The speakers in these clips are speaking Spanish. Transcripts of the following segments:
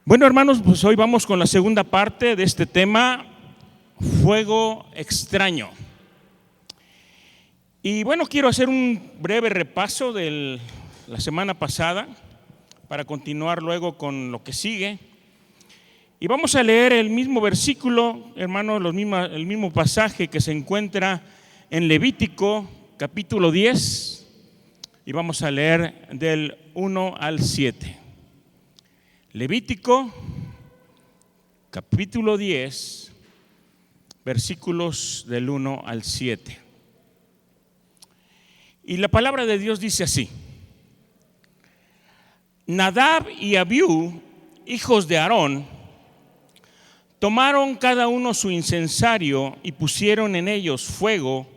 Bueno, hermanos, pues hoy vamos con la segunda parte de este tema, fuego extraño. Y bueno, quiero hacer un breve repaso de la semana pasada para continuar luego con lo que sigue. Y vamos a leer el mismo versículo, hermanos, el mismo pasaje que se encuentra en Levítico capítulo 10, y vamos a leer del 1 al 7. Levítico capítulo 10, versículos del 1 al 7. Y la palabra de Dios dice así: Nadab y Abiú, hijos de Aarón, tomaron cada uno su incensario y pusieron en ellos fuego,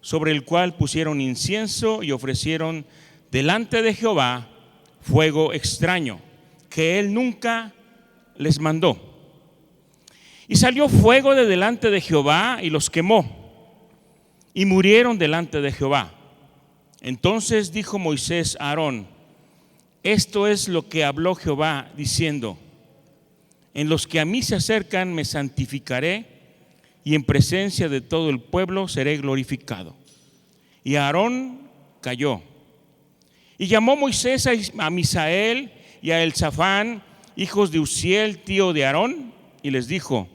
sobre el cual pusieron incienso y ofrecieron delante de Jehová fuego extraño, que él nunca les mandó. Y salió fuego de delante de Jehová y los quemó, y murieron delante de Jehová. Entonces dijo Moisés a Aarón: esto es lo que habló Jehová, diciendo: en los que a mí se acercan me santificaré, y en presencia de todo el pueblo seré glorificado. Y Aarón calló. Y llamó Moisés a Misael y a Elzafán, hijos de Uziel, tío de Aarón, y les dijo: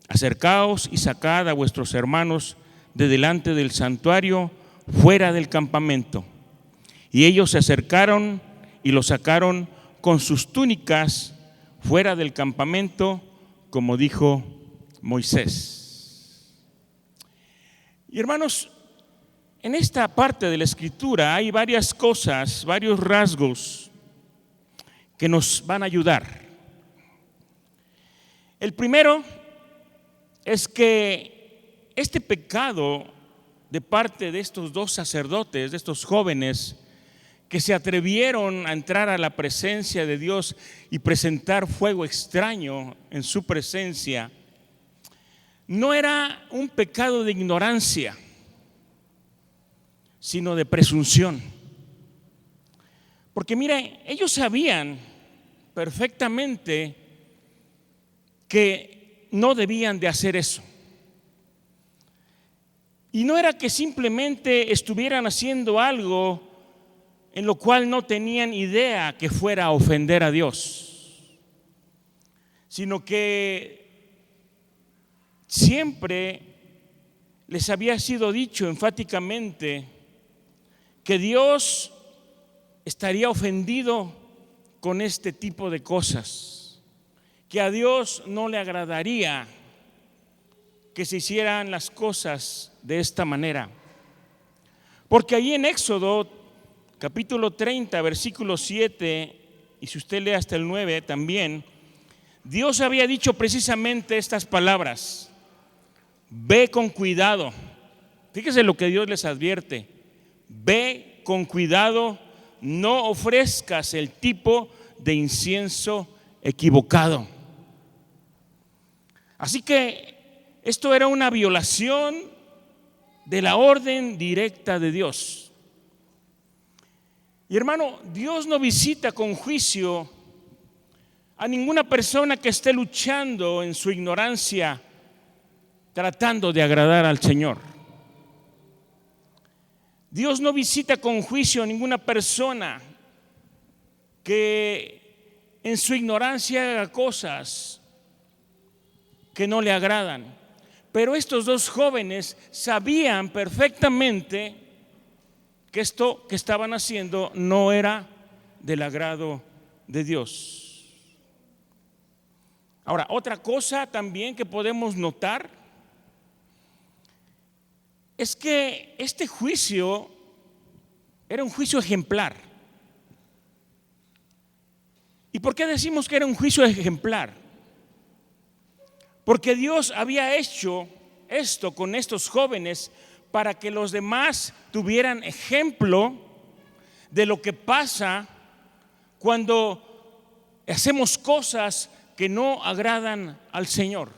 acercaos y sacad a vuestros hermanos de delante del santuario, fuera del campamento. Y ellos se acercaron y los sacaron con sus túnicas fuera del campamento, como dijo Moisés. Y hermanos, en esta parte de la escritura hay varias cosas, varios rasgos que nos van a ayudar. El primero es que este pecado de parte de estos dos sacerdotes, de estos jóvenes que se atrevieron a entrar a la presencia de Dios y presentar fuego extraño en su presencia, no era un pecado de ignorancia, sino de presunción. Porque miren, ellos sabían perfectamente que no debían de hacer eso. Y no era que simplemente estuvieran haciendo algo en lo cual no tenían idea que fuera a ofender a Dios, sino que siempre les había sido dicho enfáticamente que Dios estaría ofendido con este tipo de cosas, que a Dios no le agradaría que se hicieran las cosas de esta manera. Porque ahí en Éxodo capítulo 30, versículo 7, y si usted lee hasta el 9 también, Dios había dicho precisamente estas palabras: ve con cuidado. Fíjese lo que Dios les advierte: ve con cuidado, no ofrezcas el tipo de incienso equivocado. Así que esto era una violación de la orden directa de Dios. Y hermano, Dios no visita con juicio a ninguna persona que esté luchando en su ignorancia, tratando de agradar al Señor. Dios no visita con juicio a ninguna persona que en su ignorancia haga cosas que no le agradan. Pero estos dos jóvenes sabían perfectamente que esto que estaban haciendo no era del agrado de Dios. Ahora, otra cosa también que podemos notar es que este juicio era un juicio ejemplar. ¿Y por qué decimos que era un juicio ejemplar? Porque Dios había hecho esto con estos jóvenes para que los demás tuvieran ejemplo de lo que pasa cuando hacemos cosas que no agradan al Señor.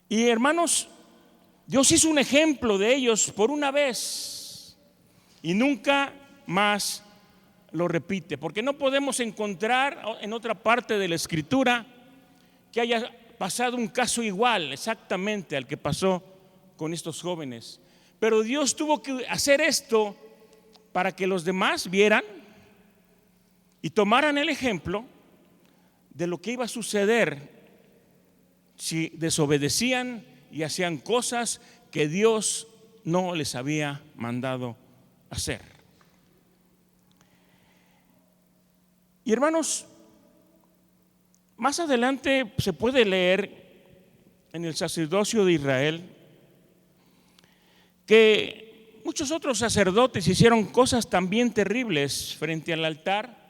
Y hermanos, Dios hizo un ejemplo de ellos por una vez y nunca más lo repite, porque no podemos encontrar en otra parte de la Escritura que haya pasado un caso igual exactamente al que pasó con estos jóvenes. Pero Dios tuvo que hacer esto para que los demás vieran y tomaran el ejemplo de lo que iba a suceder si desobedecían y hacían cosas que Dios no les había mandado hacer. Y hermanos, más adelante se puede leer en el sacerdocio de Israel que muchos otros sacerdotes hicieron cosas también terribles frente al altar,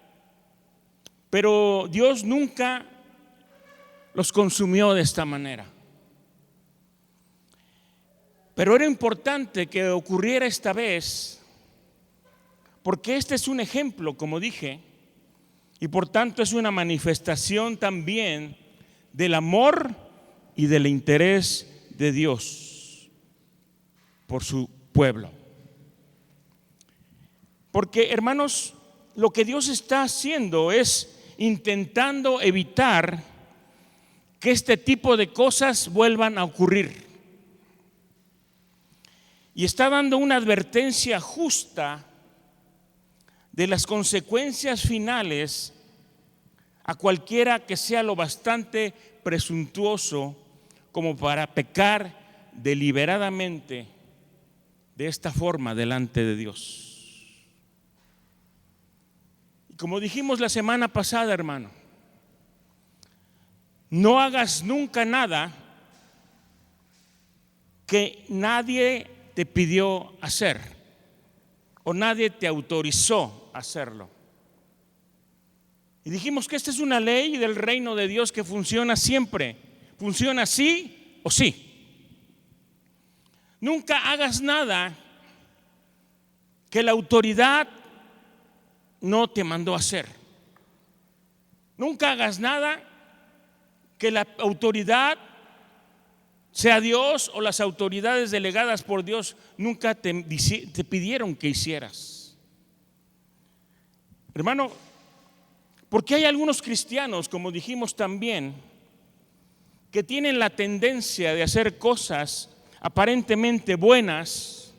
pero Dios nunca los consumió de esta manera. Pero era importante que ocurriera esta vez, porque este es un ejemplo, como dije, y por tanto es una manifestación también del amor y del interés de Dios por su pueblo. Porque, hermanos, lo que Dios está haciendo es intentando evitar que este tipo de cosas vuelvan a ocurrir. Y está dando una advertencia justa de las consecuencias finales a cualquiera que sea lo bastante presuntuoso como para pecar deliberadamente de esta forma delante de Dios. Y como dijimos la semana pasada, hermano, no hagas nunca nada que nadie te pidió hacer o nadie te autorizó a hacerlo. Y dijimos que esta es una ley del reino de Dios que funciona siempre. Funciona sí o sí. Nunca hagas nada que la autoridad no te mandó a hacer. Nunca hagas nada que la autoridad, sea Dios o las autoridades delegadas por Dios, nunca te pidieron que hicieras. Hermano, porque hay algunos cristianos, como dijimos también, que tienen la tendencia de hacer cosas aparentemente buenas,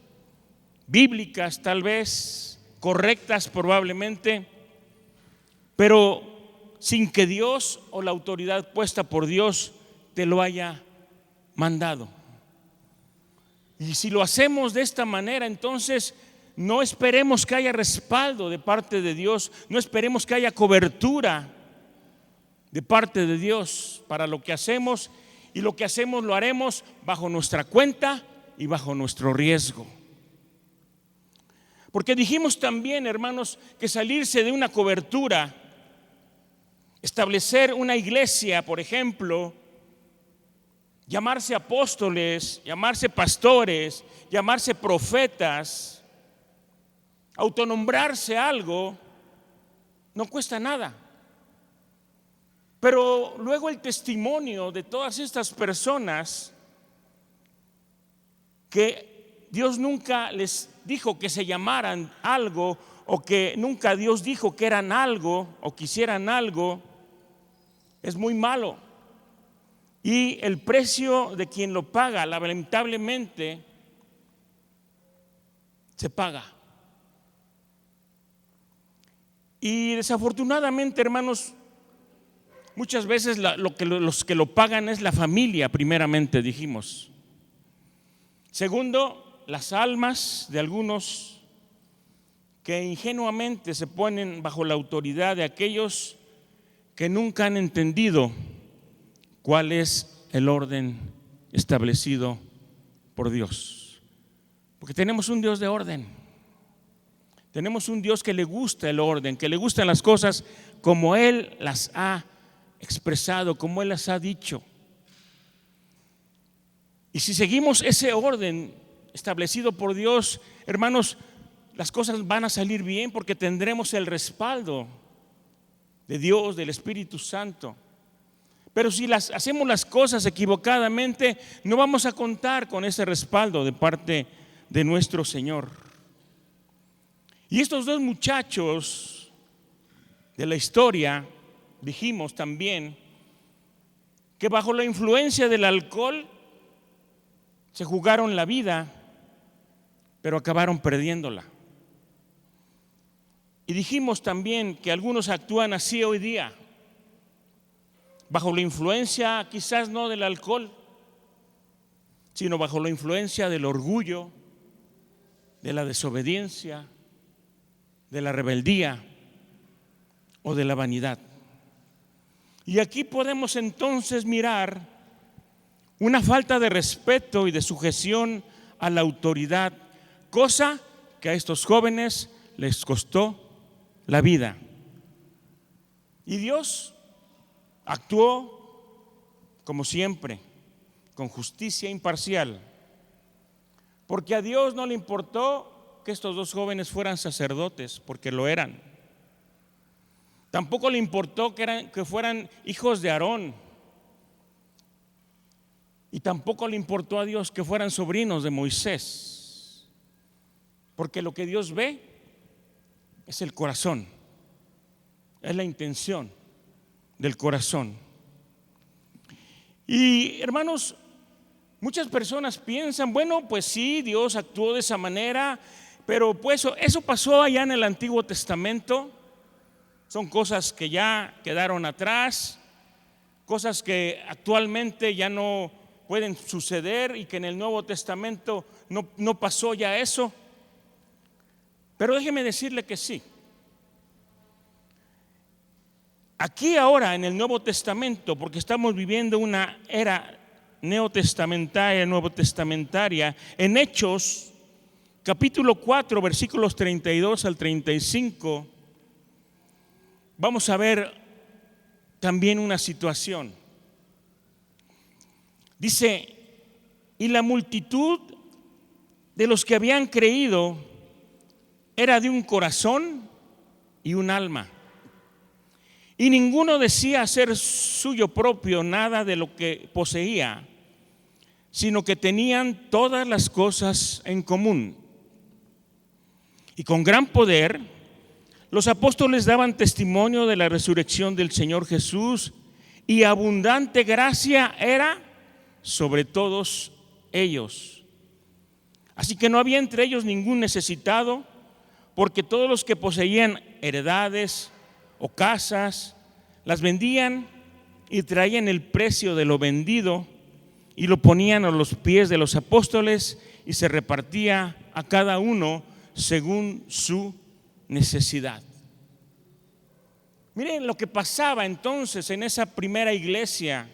bíblicas tal vez, correctas probablemente, pero sin que Dios o la autoridad puesta por Dios te lo haya mandado. Y si lo hacemos de esta manera, entonces no esperemos que haya respaldo de parte de Dios, no esperemos que haya cobertura de parte de Dios para lo que hacemos, y lo que hacemos lo haremos bajo nuestra cuenta y bajo nuestro riesgo. Porque dijimos también, hermanos, que salirse de una cobertura, establecer una iglesia, por ejemplo, llamarse apóstoles, llamarse pastores, llamarse profetas, autonombrarse algo, no cuesta nada. Pero luego el testimonio de todas estas personas que Dios nunca les dijo que se llamaran algo, o que nunca Dios dijo que eran algo o quisieran algo, es muy malo. Y el precio de quien lo paga, lamentablemente, se paga. Y desafortunadamente, hermanos, muchas veces los que lo pagan es la familia, primeramente dijimos. Segundo, las almas de algunos que ingenuamente se ponen bajo la autoridad de aquellos que nunca han entendido cuál es el orden establecido por Dios. Porque tenemos un Dios de orden. Tenemos un Dios que le gusta el orden, que le gustan las cosas como Él las ha expresado, como Él las ha dicho. Y si seguimos ese orden establecido por Dios, hermanos, las cosas van a salir bien porque tendremos el respaldo de Dios, del Espíritu Santo. Pero si hacemos las cosas equivocadamente, no vamos a contar con ese respaldo de parte de nuestro Señor. Y estos dos muchachos de la historia, dijimos también que bajo la influencia del alcohol se jugaron la vida, pero acabaron perdiéndola. Y dijimos también que algunos actúan así hoy día, bajo la influencia quizás no del alcohol, sino bajo la influencia del orgullo, de la desobediencia, de la rebeldía o de la vanidad. Y aquí podemos entonces mirar una falta de respeto y de sujeción a la autoridad, cosa que a estos jóvenes les costó la vida. Y Dios actuó como siempre, con justicia imparcial, porque a Dios no le importó que estos dos jóvenes fueran sacerdotes, porque lo eran. Tampoco le importó que fueran hijos de Aarón, y tampoco le importó a Dios que fueran sobrinos de Moisés, porque lo que Dios ve es el corazón, es la intención del corazón. Y hermanos, muchas personas piensan, bueno, pues sí, Dios actuó de esa manera, pero pues eso pasó allá en el Antiguo Testamento. Son cosas que ya quedaron atrás, cosas que actualmente ya no pueden suceder y que en el Nuevo Testamento no pasó ya eso. Pero déjeme decirle que sí. Aquí ahora en el Nuevo Testamento, porque estamos viviendo una era neotestamentaria, nuevo testamentaria, en Hechos capítulo 4 versículos 32 al 35, vamos a ver también una situación. Dice: y la multitud de los que habían creído era de un corazón y un alma, y ninguno decía hacer suyo propio nada de lo que poseía, sino que tenían todas las cosas en común. Y con gran poder los apóstoles daban testimonio de la resurrección del Señor Jesús, y abundante gracia era sobre todos ellos. Así que no había entre ellos ningún necesitado, porque todos los que poseían heredades o casas las vendían y traían el precio de lo vendido y lo ponían a los pies de los apóstoles, y se repartía a cada uno según su necesidad. Miren lo que pasaba entonces en esa primera iglesia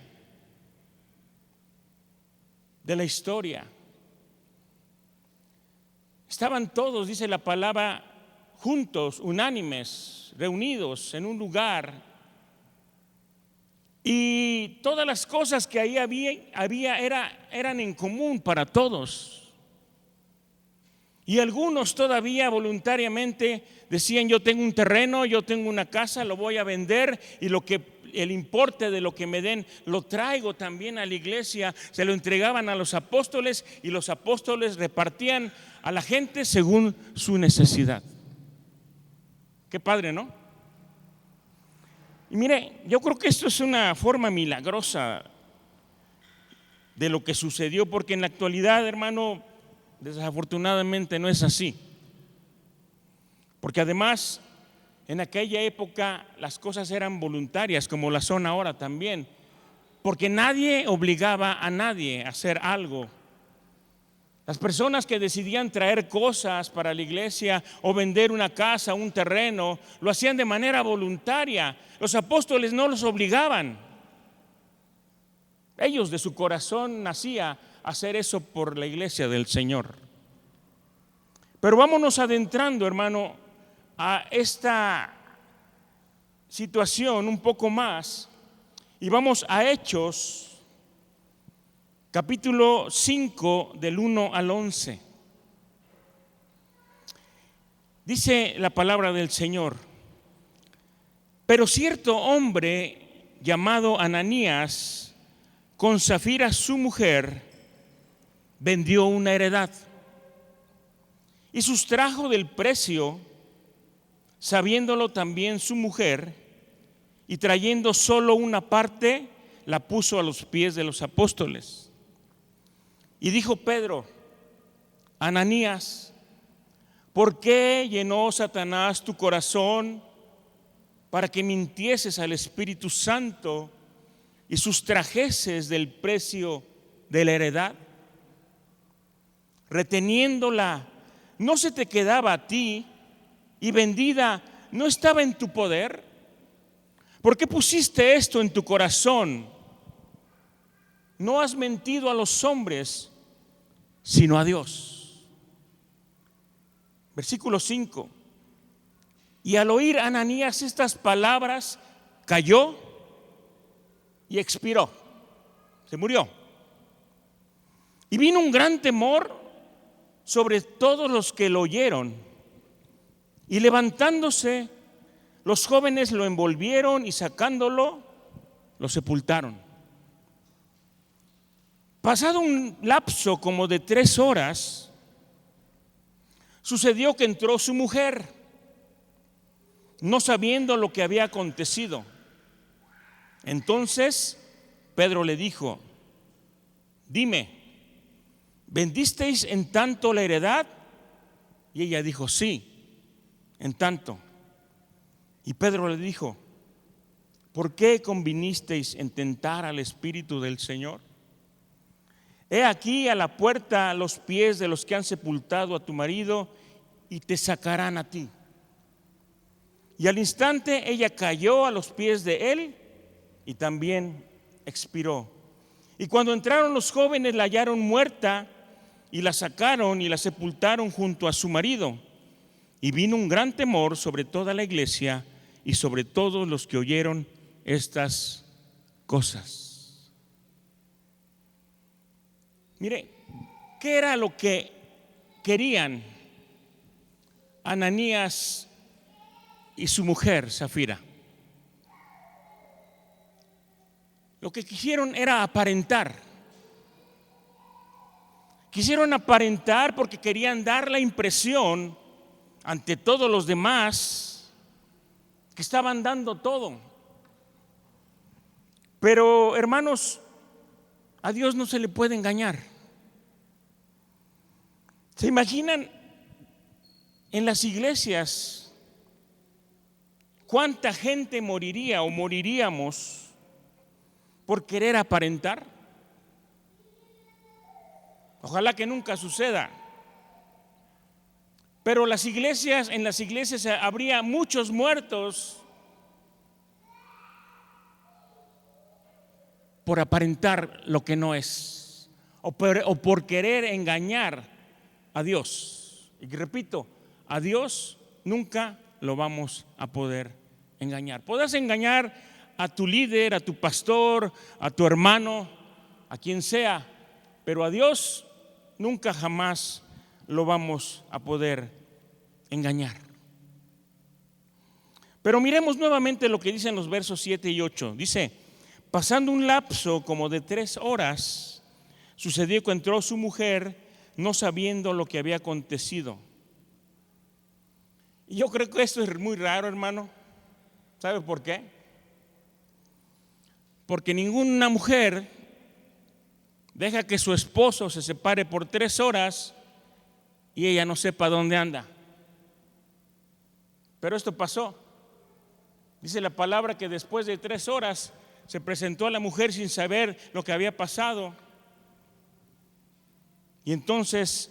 de la historia. Estaban todos, dice la palabra, juntos, unánimes, reunidos en un lugar, y todas las cosas que ahí había eran en común para todos. Y algunos todavía voluntariamente decían: yo tengo un terreno, yo tengo una casa, lo voy a vender, y el importe de lo que me den lo traigo también a la iglesia. Se lo entregaban a los apóstoles, y los apóstoles repartían a la gente según su necesidad. Qué padre, ¿no? Y mire, yo creo que esto es una forma milagrosa de lo que sucedió, porque en la actualidad, hermano, desafortunadamente no es así. Porque además, en aquella época las cosas eran voluntarias, como las son ahora también, porque nadie obligaba a nadie a hacer algo. Las personas que decidían traer cosas para la iglesia o vender una casa, un terreno, lo hacían de manera voluntaria. Los apóstoles no los obligaban. Ellos de su corazón nacía hacer eso por la iglesia del Señor. Pero vámonos adentrando, hermano, a esta situación un poco más, y vamos a Hechos capítulo 5 del 1 al 11. Dice la palabra del Señor: pero cierto hombre llamado Ananías, con Safira su mujer, vendió una heredad y sustrajo del precio sabiéndolo también su mujer, y trayendo solo una parte, la puso a los pies de los apóstoles. Y dijo Pedro: Ananías, ¿por qué llenó Satanás tu corazón para que mintieses al Espíritu Santo y sustrajeses del precio de la heredad? Reteniéndola, ¿no se te quedaba a ti? Y vendida, ¿no estaba en tu poder? ¿Por qué pusiste esto en tu corazón? No has mentido a los hombres, sino a Dios. Versículo 5. Y al oír Ananías estas palabras, cayó y expiró, se murió. Y vino un gran temor sobre todos los que lo oyeron. Y levantándose, los jóvenes lo envolvieron y sacándolo, lo sepultaron. Pasado un lapso como de 3 horas, sucedió que entró su mujer, no sabiendo lo que había acontecido. Entonces Pedro le dijo: dime, ¿vendisteis en tanto la heredad? Y ella dijo: sí, en tanto. Y Pedro le dijo: ¿por qué convinisteis en tentar al Espíritu del Señor? He aquí a la puerta los pies de los que han sepultado a tu marido, y te sacarán a ti. Y al instante ella cayó a los pies de él y también expiró. Y cuando entraron los jóvenes, la hallaron muerta y la sacaron y la sepultaron junto a su marido. Y vino un gran temor sobre toda la iglesia y sobre todos los que oyeron estas cosas. Mire, ¿qué era lo que querían Ananías y su mujer Safira? Lo que quisieron era aparentar. Quisieron aparentar porque querían dar la impresión ante todos los demás que estaban dando todo. Pero, hermanos, a Dios no se le puede engañar. ¿Se imaginan en las iglesias cuánta gente moriría o moriríamos por querer aparentar? Ojalá que nunca suceda. Pero en las iglesias habría muchos muertos por aparentar lo que no es, o por querer engañar a Dios. Y repito, a Dios nunca lo vamos a poder engañar. Podrás engañar a tu líder, a tu pastor, a tu hermano, a quien sea, pero a Dios nunca jamás lo vamos a poder engañar. Pero miremos nuevamente lo que dicen los versos 7 y 8. Dice: pasando un lapso como de 3 horas, sucedió que entró su mujer, no sabiendo lo que había acontecido. Y yo creo que esto es muy raro, hermano. ¿Sabe por qué? Porque ninguna mujer deja que su esposo se separe por 3 horas y ella no sepa dónde anda. Pero esto pasó. Dice la palabra que después de 3 horas se presentó a la mujer sin saber lo que había pasado. Y entonces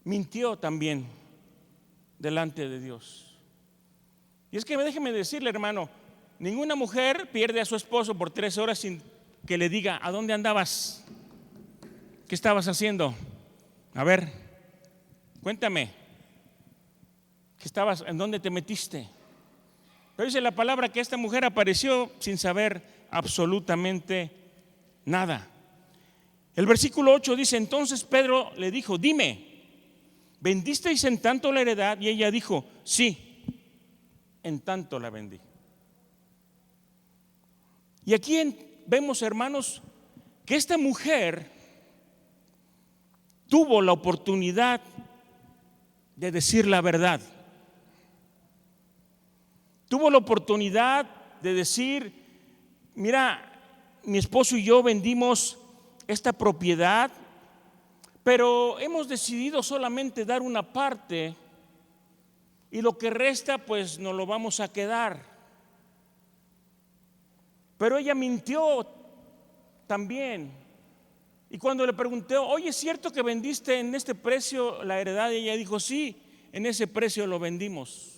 mintió también delante de Dios. Y es que déjeme decirle, hermano, ninguna mujer pierde a su esposo por 3 horas sin que le diga: ¿a dónde andabas? ¿Qué estabas haciendo? A ver, cuéntame, ¿en dónde te metiste? Pero dice la palabra que esta mujer apareció sin saber absolutamente nada. El versículo 8 dice: entonces Pedro le dijo: dime, ¿vendisteis en tanto la heredad? Y ella dijo: sí, en tanto la vendí. Y aquí vemos, hermanos, que esta mujer tuvo la oportunidad de decir la verdad. Tuvo la oportunidad de decir: mira, mi esposo y yo vendimos esta propiedad, pero hemos decidido solamente dar una parte y lo que resta pues nos lo vamos a quedar. Pero ella mintió también. Y cuando le pregunté: oye, ¿es cierto que vendiste en este precio la heredad? Y ella dijo: sí, en ese precio lo vendimos.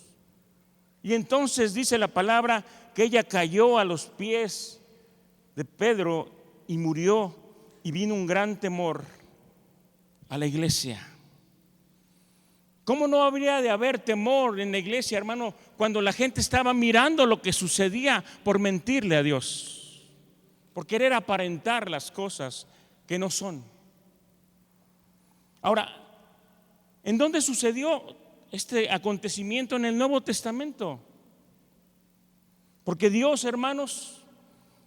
Y entonces dice la palabra que ella cayó a los pies de Pedro y murió, y vino un gran temor a la iglesia. ¿Cómo no habría de haber temor en la iglesia, hermano, cuando la gente estaba mirando lo que sucedía por mentirle a Dios, por querer aparentar las cosas que no son? Ahora, ¿en dónde sucedió este acontecimiento? En el Nuevo Testamento. Porque Dios, hermanos,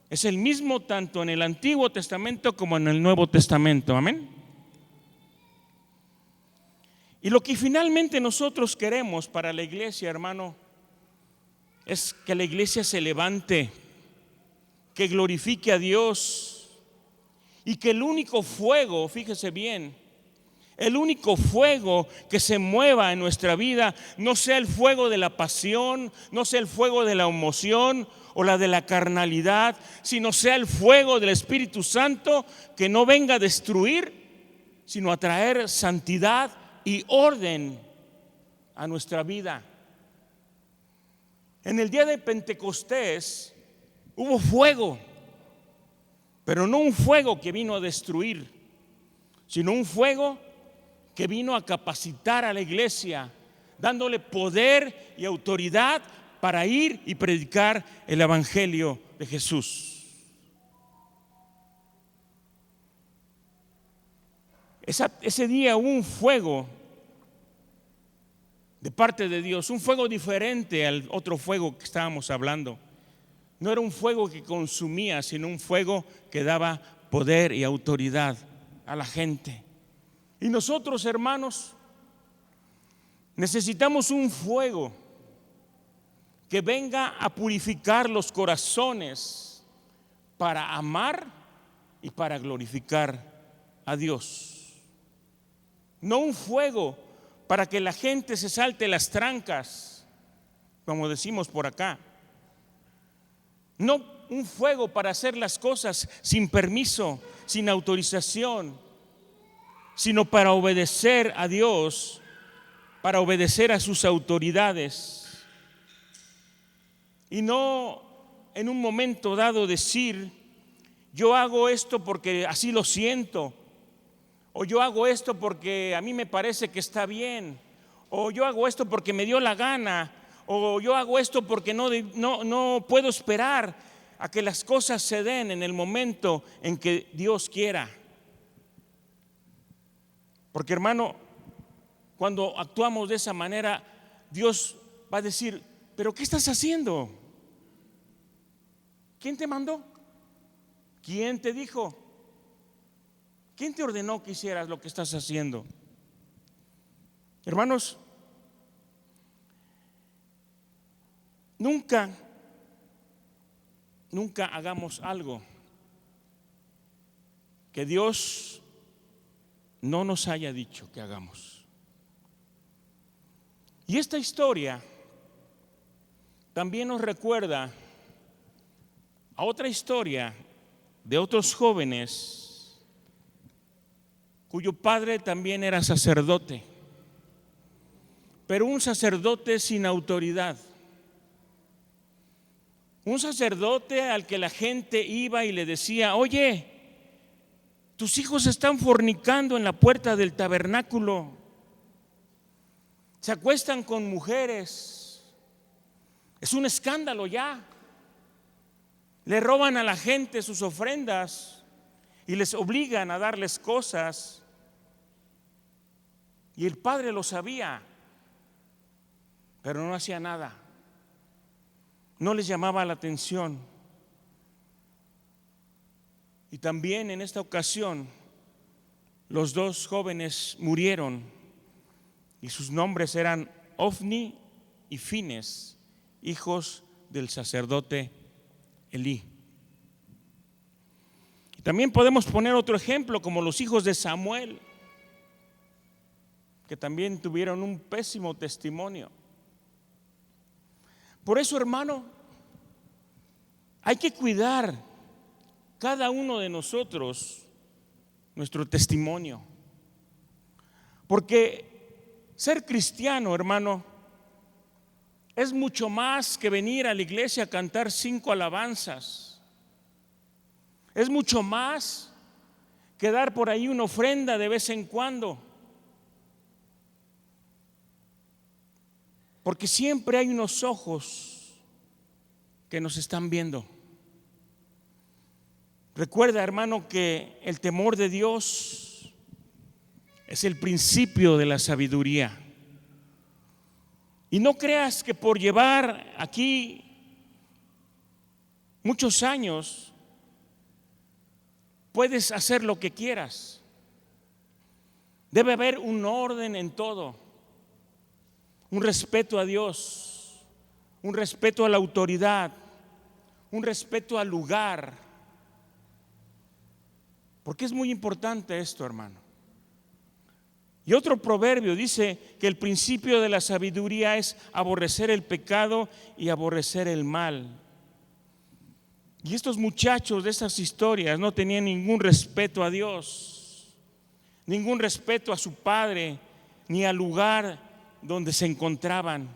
es el mismo tanto en el Antiguo Testamento como en el Nuevo Testamento. Amén. Y lo que finalmente nosotros queremos para la iglesia, hermano, es que la iglesia se levante, que glorifique a Dios, y que el único fuego, fíjese bien, el único fuego que se mueva en nuestra vida no sea el fuego de la pasión, no sea el fuego de la emoción o la de la carnalidad, sino sea el fuego del Espíritu Santo, que no venga a destruir, sino a traer santidad y orden a nuestra vida. En el día de Pentecostés hubo fuego, pero no un fuego que vino a destruir, sino un fuego que vino a capacitar a la iglesia, dándole poder y autoridad para ir y predicar el evangelio de Jesús. Ese día hubo un fuego de parte de Dios, un fuego diferente al otro fuego que estábamos hablando. No era un fuego que consumía, sino un fuego que daba poder y autoridad a la gente. Y nosotros, hermanos, necesitamos un fuego que venga a purificar los corazones para amar y para glorificar a Dios. No un fuego para que la gente se salte las trancas, como decimos por acá. No un fuego para hacer las cosas sin permiso, sin autorización, sino para obedecer a Dios, para obedecer a sus autoridades. Y no en un momento dado decir: yo hago esto porque así lo siento, o yo hago esto porque a mí me parece que está bien, o yo hago esto porque me dio la gana, o yo hago esto porque no puedo esperar a que las cosas se den en el momento en que Dios quiera. Porque, hermano, cuando actuamos de esa manera, Dios va a decir: ¿pero qué estás haciendo? ¿Quién te mandó? ¿Quién te dijo? ¿Quién te ordenó que hicieras lo que estás haciendo? Hermanos, nunca hagamos algo que Dios no nos haya dicho que hagamos. Y esta historia también nos recuerda a otra historia de otros jóvenes cuyo padre también era sacerdote, pero un sacerdote sin autoridad, un sacerdote al que la gente iba y le decía: oye, tus hijos están fornicando en la puerta del tabernáculo, se acuestan con mujeres, es un escándalo ya. Le roban a la gente sus ofrendas y les obligan a darles cosas. Y el padre lo sabía, pero no hacía nada. No les llamaba la atención. Y también en esta ocasión los dos jóvenes murieron, y sus nombres eran Ofni y Fines, hijos del sacerdote Elí. También podemos poner otro ejemplo, como los hijos de Samuel, que también tuvieron un pésimo testimonio. Por eso, hermano, hay que cuidar cada uno de nosotros nuestro testimonio. Porque ser cristiano, hermano, es mucho más que venir a la iglesia a cantar 5 alabanzas. Es mucho más que dar por ahí una ofrenda de vez en cuando. Porque siempre hay unos ojos que nos están viendo. Recuerda, hermano, que el temor de Dios es el principio de la sabiduría. Y no creas que por llevar aquí muchos años puedes hacer lo que quieras. Debe haber un orden en todo, un respeto a Dios, un respeto a la autoridad, un respeto al lugar. Porque es muy importante esto, hermano. Y otro proverbio dice que el principio de la sabiduría es aborrecer el pecado y aborrecer el mal. Y estos muchachos de estas historias no tenían ningún respeto a Dios, ningún respeto a su padre, ni al lugar donde se encontraban,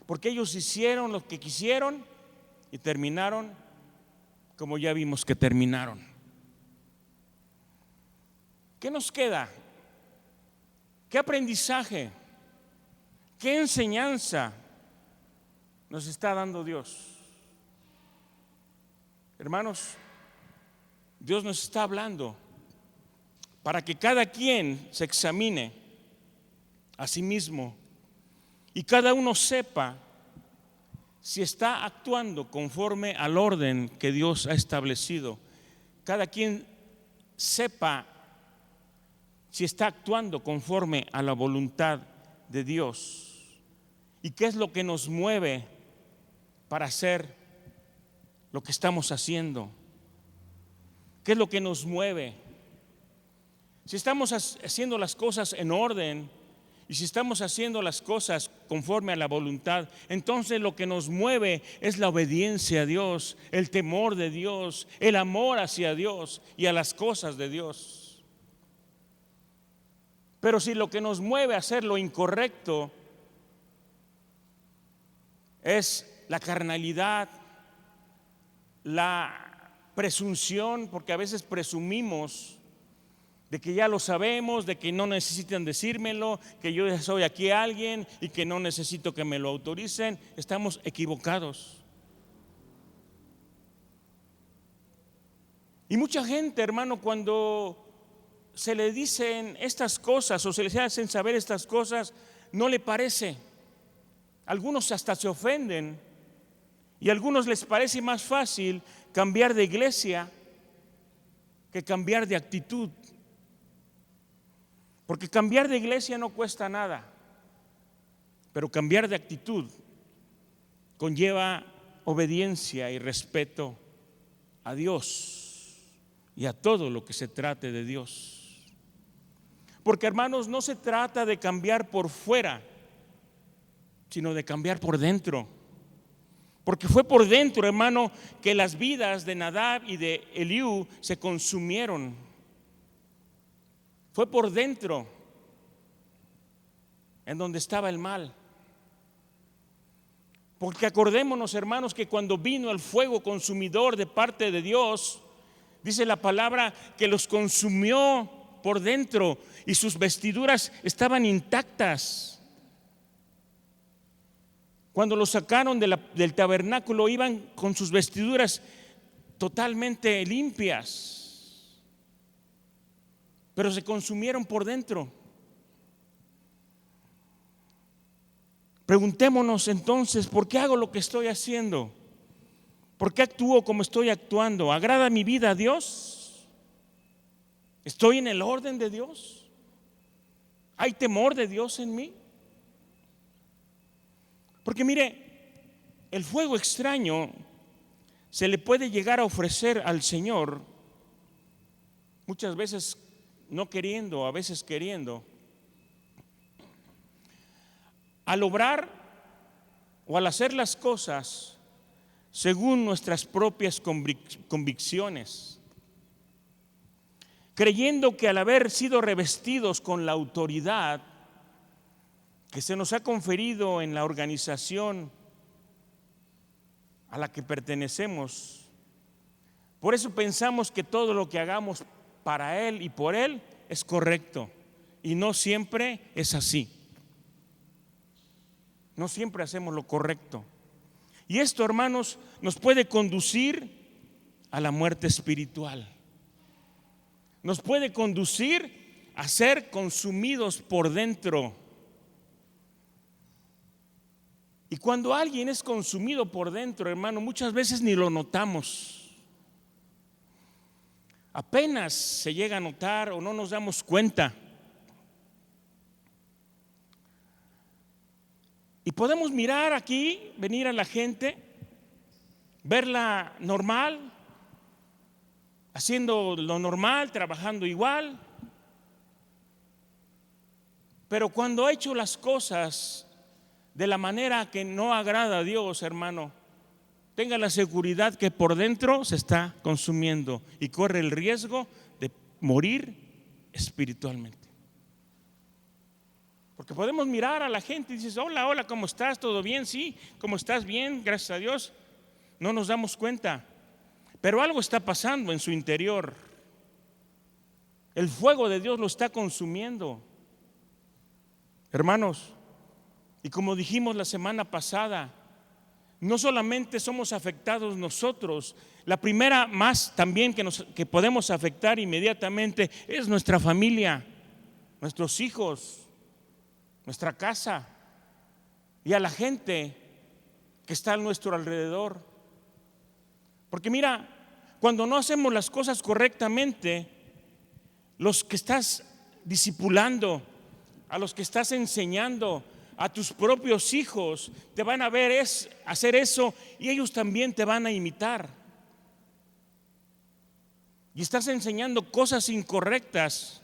porque ellos hicieron lo que quisieron y terminaron como ya vimos que terminaron. ¿Qué nos queda? ¿Qué aprendizaje? ¿Qué enseñanza nos está dando Dios? Hermanos, Dios nos está hablando para que cada quien se examine a sí mismo y cada uno sepa si está actuando conforme al orden que Dios ha establecido. Cada quien sepa si está actuando conforme a la voluntad de Dios y qué es lo que nos mueve para hacer lo que estamos haciendo. ¿Qué es lo que nos mueve? Si estamos haciendo las cosas en orden y si estamos haciendo las cosas conforme a la voluntad, entonces lo que nos mueve es la obediencia a Dios, el temor de Dios, el amor hacia Dios y a las cosas de Dios. Pero si lo que nos mueve a hacer lo incorrecto es la carnalidad, la presunción, porque a veces presumimos de que ya lo sabemos, de que no necesitan decírmelo, que yo ya soy aquí alguien y que no necesito que me lo autoricen, estamos equivocados. Y mucha gente, hermano, cuando se le dicen estas cosas o se les hacen saber estas cosas, no le parece. Algunos hasta se ofenden. Y a algunos les parece más fácil cambiar de iglesia que cambiar de actitud. Porque cambiar de iglesia no cuesta nada, pero cambiar de actitud conlleva obediencia y respeto a Dios y a todo lo que se trate de Dios. Porque, hermanos, no se trata de cambiar por fuera, sino de cambiar por dentro. Porque fue por dentro, hermano, que las vidas de Nadab y de Eliú se consumieron. Fue por dentro en donde estaba el mal. Porque acordémonos, hermanos, que cuando vino el fuego consumidor de parte de Dios, dice la palabra que los consumió por dentro y sus vestiduras estaban intactas. Cuando los sacaron del tabernáculo iban con sus vestiduras totalmente limpias, pero se consumieron por dentro. Preguntémonos entonces, ¿por qué hago lo que estoy haciendo? ¿Por qué actúo como estoy actuando? ¿Agrada mi vida a Dios? ¿Estoy en el orden de Dios? ¿Hay temor de Dios en mí? Porque mire, el fuego extraño se le puede llegar a ofrecer al Señor, muchas veces no queriendo, a veces queriendo, al obrar o al hacer las cosas según nuestras propias convicciones, creyendo que al haber sido revestidos con la autoridad que se nos ha conferido en la organización a la que pertenecemos, por eso pensamos que todo lo que hagamos para Él y por Él es correcto, y no siempre es así. No siempre hacemos lo correcto. Y esto, hermanos, nos puede conducir a la muerte espiritual. Nos puede conducir a ser consumidos por dentro. Y cuando alguien es consumido por dentro, hermano, muchas veces ni lo notamos. Apenas se llega a notar o no nos damos cuenta. Y podemos mirar aquí, venir a la gente, verla normal, haciendo lo normal, trabajando igual. Pero cuando ha hecho las cosas de la manera que no agrada a Dios, hermano, tenga la seguridad que por dentro se está consumiendo y corre el riesgo de morir espiritualmente. Porque podemos mirar a la gente y dices, hola, hola, ¿cómo estás? ¿Todo bien? Sí, ¿cómo estás? Bien, gracias a Dios. No nos damos cuenta, pero algo está pasando en su interior. El fuego de Dios lo está consumiendo, hermanos. Y como dijimos la semana pasada, no solamente somos afectados nosotros, la primera más también que podemos afectar inmediatamente es nuestra familia, nuestros hijos, nuestra casa y a la gente que está a nuestro alrededor. Porque mira, cuando no hacemos las cosas correctamente, los que estás discipulando, a los que estás enseñando, a tus propios hijos, te van a ver hacer eso y ellos también te van a imitar. Y estás enseñando cosas incorrectas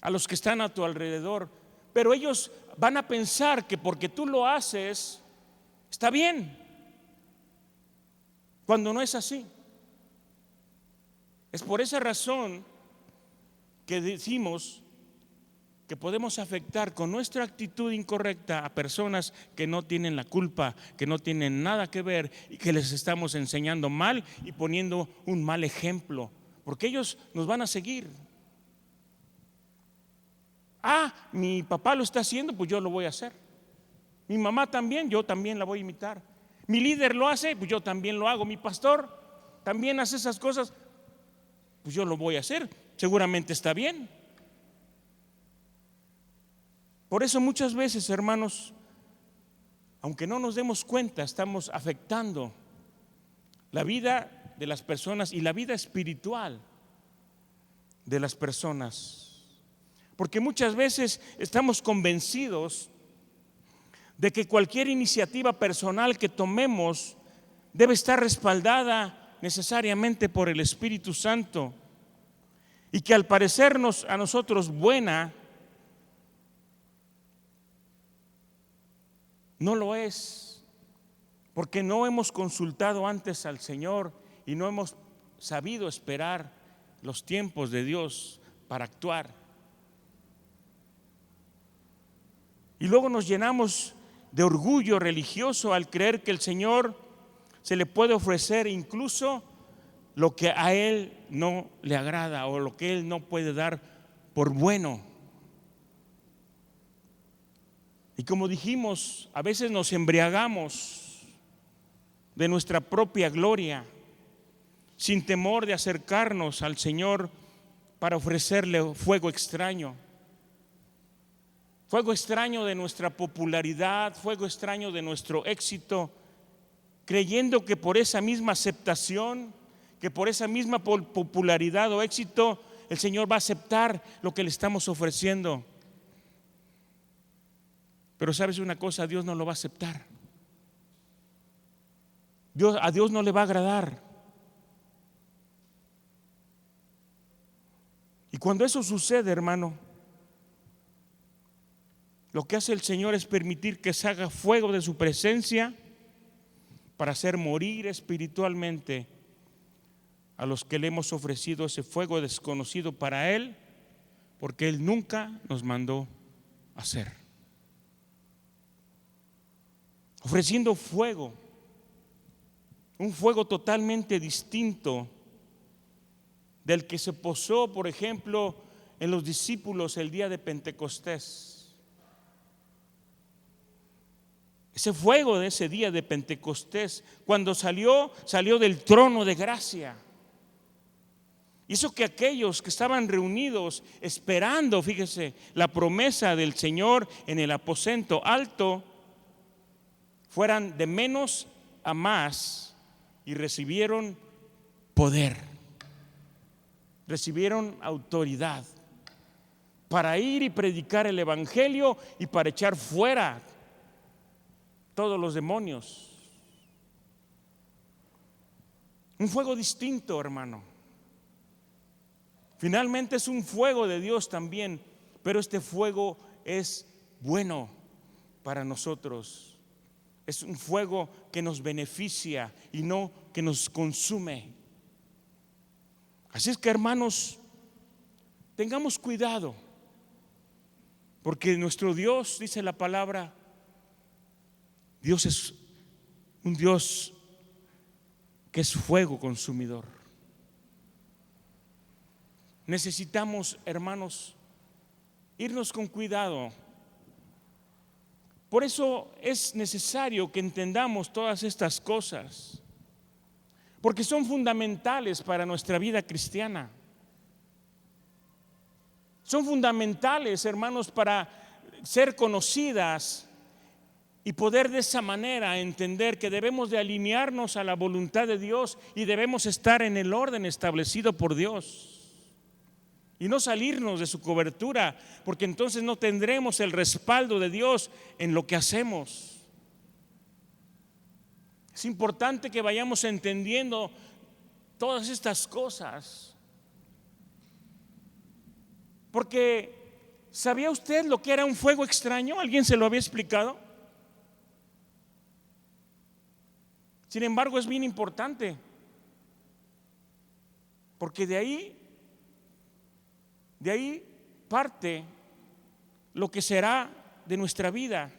a los que están a tu alrededor, pero ellos van a pensar que porque tú lo haces está bien, cuando no es así. Es por esa razón que decimos que podemos afectar con nuestra actitud incorrecta a personas que no tienen la culpa, que no tienen nada que ver y que les estamos enseñando mal y poniendo un mal ejemplo, porque ellos nos van a seguir. Mi papá lo está haciendo, pues yo lo voy a hacer. Mi mamá también, yo también la voy a imitar. Mi líder lo hace, pues yo también lo hago. Mi pastor también hace esas cosas, pues yo lo voy a hacer. Seguramente está bien. Por eso muchas veces, hermanos, aunque no nos demos cuenta, estamos afectando la vida de las personas y la vida espiritual de las personas. Porque muchas veces estamos convencidos de que cualquier iniciativa personal que tomemos debe estar respaldada necesariamente por el Espíritu Santo, y que al parecernos a nosotros buena, no lo es, porque no hemos consultado antes al Señor y no hemos sabido esperar los tiempos de Dios para actuar. Y luego nos llenamos de orgullo religioso al creer que el Señor se le puede ofrecer incluso lo que a Él no le agrada o lo que Él no puede dar por bueno. Y como dijimos, a veces nos embriagamos de nuestra propia gloria sin temor de acercarnos al Señor para ofrecerle fuego extraño. Fuego extraño de nuestra popularidad, fuego extraño de nuestro éxito, creyendo que por esa misma aceptación, que por esa misma popularidad o éxito, el Señor va a aceptar lo que le estamos ofreciendo. Pero sabes una cosa, Dios no lo va a aceptar. A Dios no le va a agradar. Y cuando eso sucede, hermano, lo que hace el Señor es permitir que se haga fuego de su presencia para hacer morir espiritualmente a los que le hemos ofrecido ese fuego desconocido para Él, porque Él nunca nos mandó hacer. Ofreciendo fuego, un fuego totalmente distinto del que se posó, por ejemplo, en los discípulos el día de Pentecostés. Ese fuego de ese día de Pentecostés, cuando salió del trono de gracia. Hizo que aquellos que estaban reunidos esperando, fíjese, la promesa del Señor en el aposento alto, fueran de menos a más y recibieron poder, recibieron autoridad para ir y predicar el evangelio y para echar fuera todos los demonios. Un fuego distinto, hermano. Finalmente es un fuego de Dios también, pero este fuego es bueno para nosotros. Es un fuego que nos beneficia y no que nos consume. Así es que, hermanos, tengamos cuidado, porque nuestro Dios, dice la palabra, Dios es un Dios que es fuego consumidor. Necesitamos, hermanos, irnos con cuidado. Por eso es necesario que entendamos todas estas cosas, porque son fundamentales para nuestra vida cristiana. Son fundamentales, hermanos, para ser conocidas y poder de esa manera entender que debemos de alinearnos a la voluntad de Dios y debemos estar en el orden establecido por Dios y no salirnos de su cobertura, porque entonces no tendremos el respaldo de Dios en lo que hacemos. Es importante que vayamos entendiendo todas estas cosas, porque ¿sabía usted lo que era un fuego extraño? ¿Alguien se lo había explicado? Sin embargo, es bien importante, porque de ahí parte lo que será de nuestra vida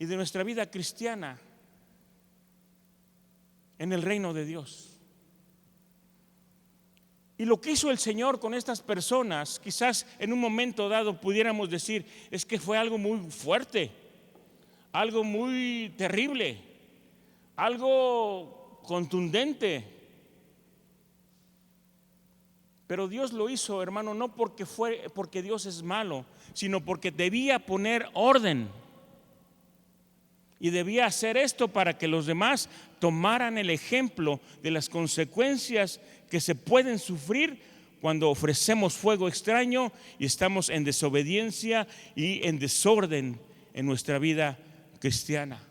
y de nuestra vida cristiana en el reino de Dios. Y lo que hizo el Señor con estas personas, quizás en un momento dado pudiéramos decir, es que fue algo muy fuerte, algo muy terrible, algo contundente. Pero Dios lo hizo, hermano, no porque Dios es malo, sino porque debía poner orden. Y debía hacer esto para que los demás tomaran el ejemplo de las consecuencias que se pueden sufrir cuando ofrecemos fuego extraño y estamos en desobediencia y en desorden en nuestra vida cristiana.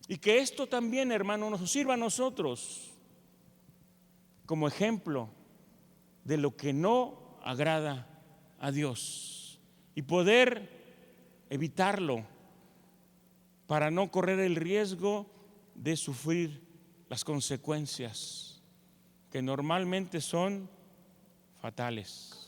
Y que esto también, hermano, nos sirva a nosotros como ejemplo de lo que no agrada a Dios y poder evitarlo para no correr el riesgo de sufrir las consecuencias que normalmente son fatales.